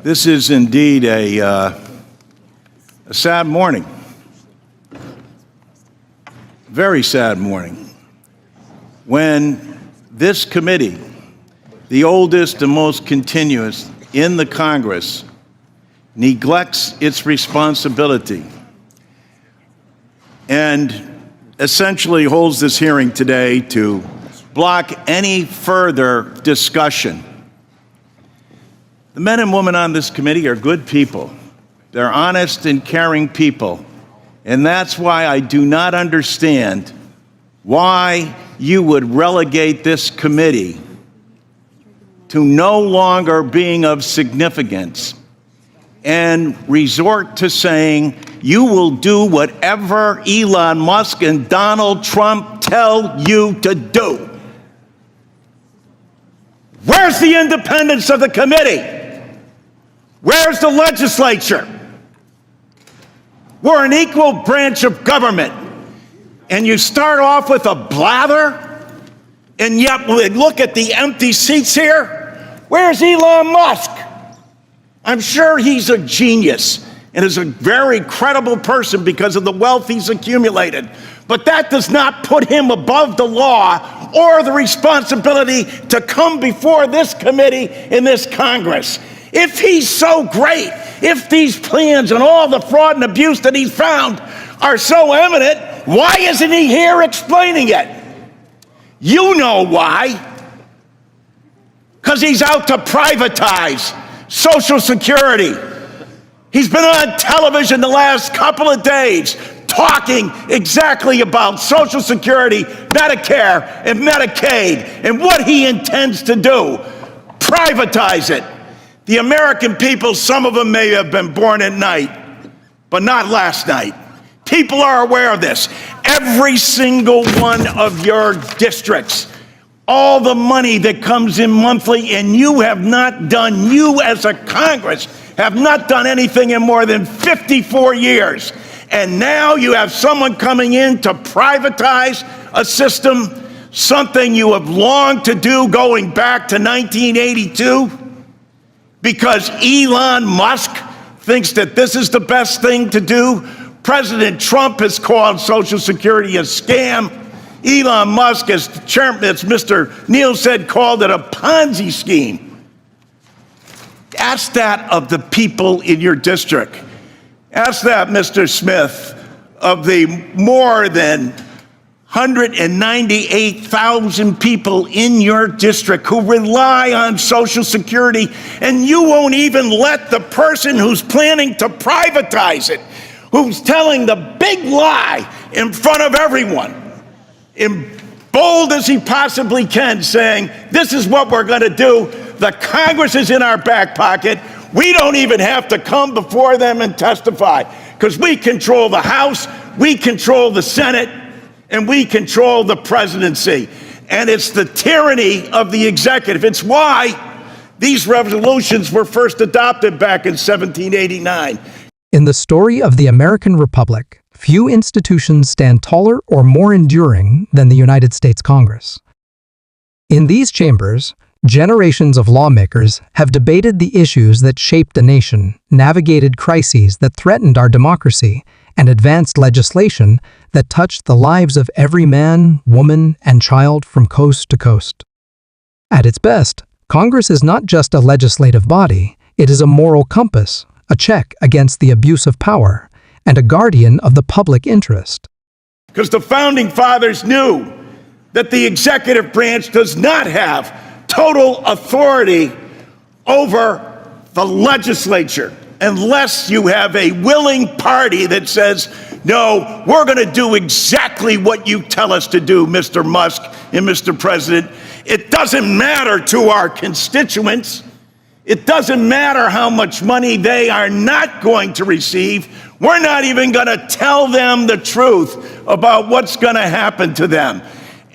This is indeed a sad morning. Very sad morning. When this committee, the oldest and most continuous in the Congress, neglects its responsibility and essentially holds this hearing today to block any further discussion. The men and women on this committee are good people. They're honest and caring people. And that's why I do not understand why you would relegate this committee to no longer being of significance and resort to saying you will do whatever Elon Musk and Donald Trump tell you to do. Where's the independence of the committee? Where's the legislature? We're an equal branch of government. And you start off with a blather, and yet we look at the empty seats here. Where's Elon Musk? I'm sure he's a genius and is a very credible person because of the wealth he's accumulated. But that does not put him above the law or the responsibility to come before this committee in this Congress. If he's so great, if these plans and all the fraud and abuse that he's found are so evident, why isn't he here explaining it? You know why. Because he's out to privatize Social Security. He's been on television the last couple of days talking exactly about Social Security, Medicare, and Medicaid, and what he intends to do. Privatize it. The American people, some of them may have been born at night, but not last night. People are aware of this. Every single one of your districts, all the money that comes in monthly, and you as a Congress, have not done anything in more than 54 years. And now you have someone coming in to privatize a system, something you have longed to do going back to 1982. Because Elon Musk thinks that this is the best thing to do. President Trump has called Social Security a scam. Elon Musk, as Mr. Neal said, called it a Ponzi scheme. Ask that of the people in your district. Ask that, Mr. Smith, of the more than 198,000 people in your district who rely on Social Security, and you won't even let the person who's planning to privatize it, who's telling the big lie in front of everyone, in bold as he possibly can, saying, this is what we're going to do. The Congress is in our back pocket. We don't even have to come before them and testify because we control the House, we control the Senate, and we control the presidency. And it's the tyranny of the executive. It's why these resolutions were first adopted back in 1789. In the story of the American Republic, few institutions stand taller or more enduring than the United States Congress. In these chambers, generations of lawmakers have debated the issues that shaped a nation, navigated crises that threatened our democracy, and advanced legislation that touched the lives of every man, woman, and child from coast to coast. At its best, Congress is not just a legislative body, it is a moral compass, a check against the abuse of power, and a guardian of the public interest. Because the Founding Fathers knew that the executive branch does not have total authority over the legislature unless you have a willing party that says, no, we're going to do exactly what you tell us to do, Mr. Musk and Mr. President. It doesn't matter to our constituents. It doesn't matter how much money they are not going to receive. We're not even going to tell them the truth about what's going to happen to them.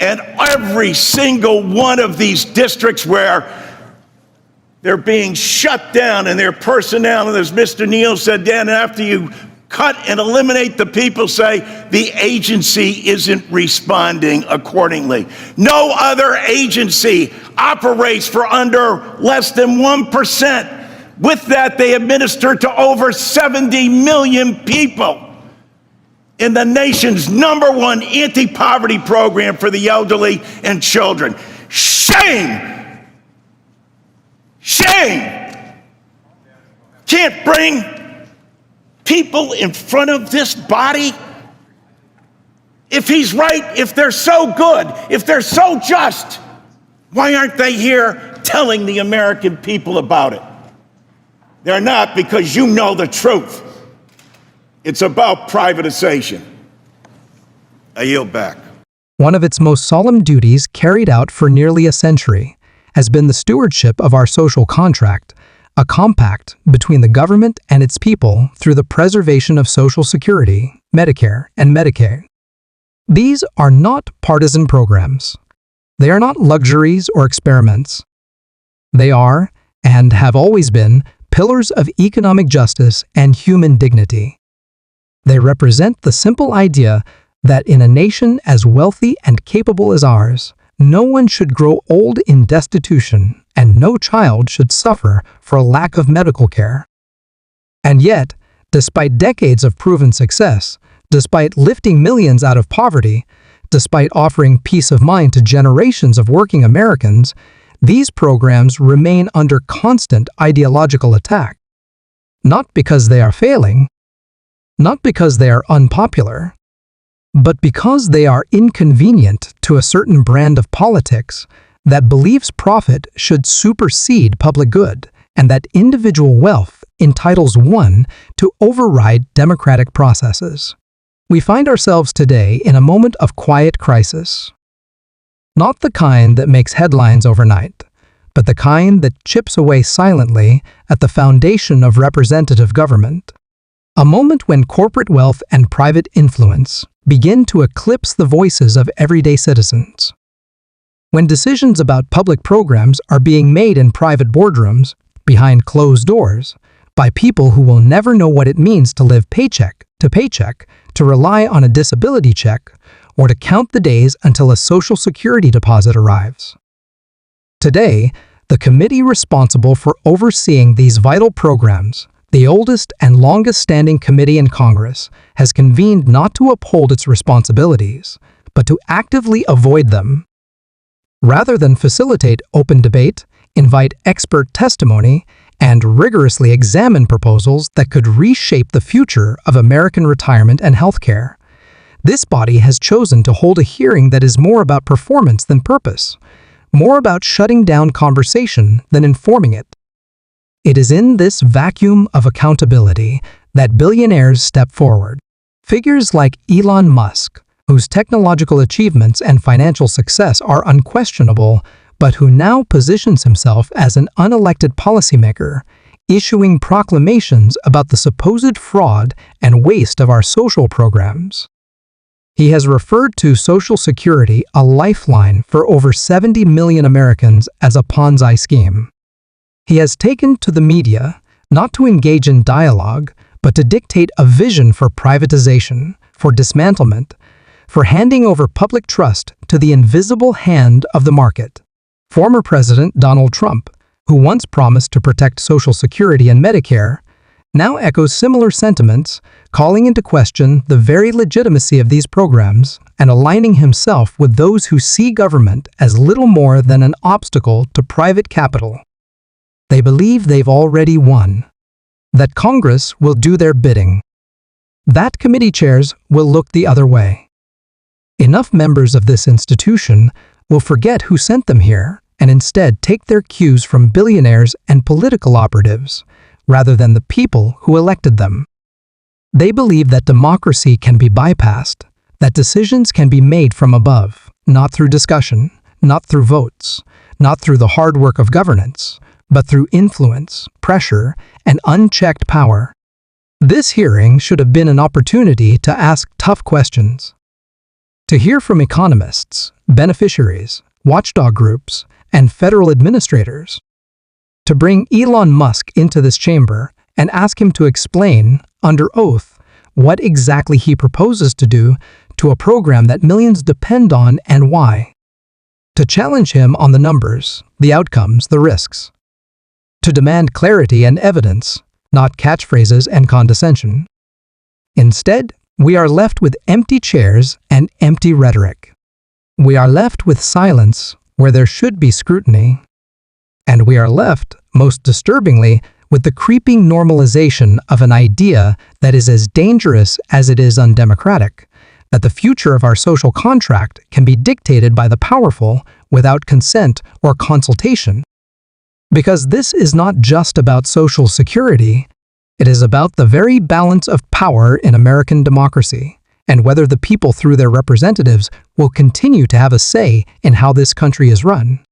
And every single one of these districts where they're being shut down and their personnel, and as Mr. Neal said, then after you cut and eliminate the people, say the agency isn't responding accordingly. No other agency operates for under less than 1% With that, they administer to over 70 million people in the nation's #1 anti-poverty program for the elderly and children. Shame! Shame! Can't bring people in front of this body? If he's right, if they're so good, if they're so just, why aren't they here telling the American people about it? They're not, because you know the truth. It's about privatization. I yield back. One of its most solemn duties carried out for nearly a century has been the stewardship of our social contract, a compact between the government and its people through the preservation of Social Security, Medicare, and Medicaid. These are not partisan programs. They are not luxuries or experiments. They are, and have always been, pillars of economic justice and human dignity. They represent the simple idea that in a nation as wealthy and capable as ours, no one should grow old in destitution and no child should suffer for a lack of medical care. And yet, despite decades of proven success, despite lifting millions out of poverty, despite offering peace of mind to generations of working Americans, these programs remain under constant ideological attack. Not because they are failing, not because they are unpopular, but because they are inconvenient to a certain brand of politics that believes profit should supersede public good and that individual wealth entitles one to override democratic processes. We find ourselves today in a moment of quiet crisis. Not the kind that makes headlines overnight, but the kind that chips away silently at the foundation of representative government. A moment when corporate wealth and private influence begin to eclipse the voices of everyday citizens. When decisions about public programs are being made in private boardrooms, behind closed doors, by people who will never know what it means to live paycheck, to rely on a disability check, or to count the days until a Social Security deposit arrives. Today, the committee responsible for overseeing these vital programs, the oldest and longest-standing committee in Congress, has convened not to uphold its responsibilities, but to actively avoid them. Rather than facilitate open debate, invite expert testimony, and rigorously examine proposals that could reshape the future of American retirement and healthcare, this body has chosen to hold a hearing that is more about performance than purpose, more about shutting down conversation than informing it. It is in this vacuum of accountability that billionaires step forward. Figures like Elon Musk, whose technological achievements and financial success are unquestionable, but who now positions himself as an unelected policymaker, issuing proclamations about the supposed fraud and waste of our social programs. He has referred to Social Security, a lifeline for over 70 million Americans, as a Ponzi scheme. He has taken to the media not to engage in dialogue, but to dictate a vision for privatization, for dismantlement, for handing over public trust to the invisible hand of the market. Former President Donald Trump, who once promised to protect Social Security and Medicare, now echoes similar sentiments, calling into question the very legitimacy of these programs and aligning himself with those who see government as little more than an obstacle to private capital. They believe they've already won, that Congress will do their bidding, that committee chairs will look the other way. Enough members of this institution will forget who sent them here and instead take their cues from billionaires and political operatives, rather than the people who elected them. They believe that democracy can be bypassed, that decisions can be made from above, not through discussion, not through votes, not through the hard work of governance, but through influence, pressure, and unchecked power. This hearing should have been an opportunity to ask tough questions. To hear from economists, beneficiaries, watchdog groups, and federal administrators. To bring Elon Musk into this chamber and ask him to explain, under oath, what exactly he proposes to do to a program that millions depend on and why. To challenge him on the numbers, the outcomes, the risks. to demand clarity and evidence, not catchphrases and condescension. Instead, we are left with empty chairs and empty rhetoric. We are left with silence where there should be scrutiny. And we are left, most disturbingly, with the creeping normalization of an idea that is as dangerous as it is undemocratic, that the future of our social contract can be dictated by the powerful without consent or consultation. Because this is not just about social security, it is about the very balance of power in American democracy, and whether the people through their representatives will continue to have a say in how this country is run.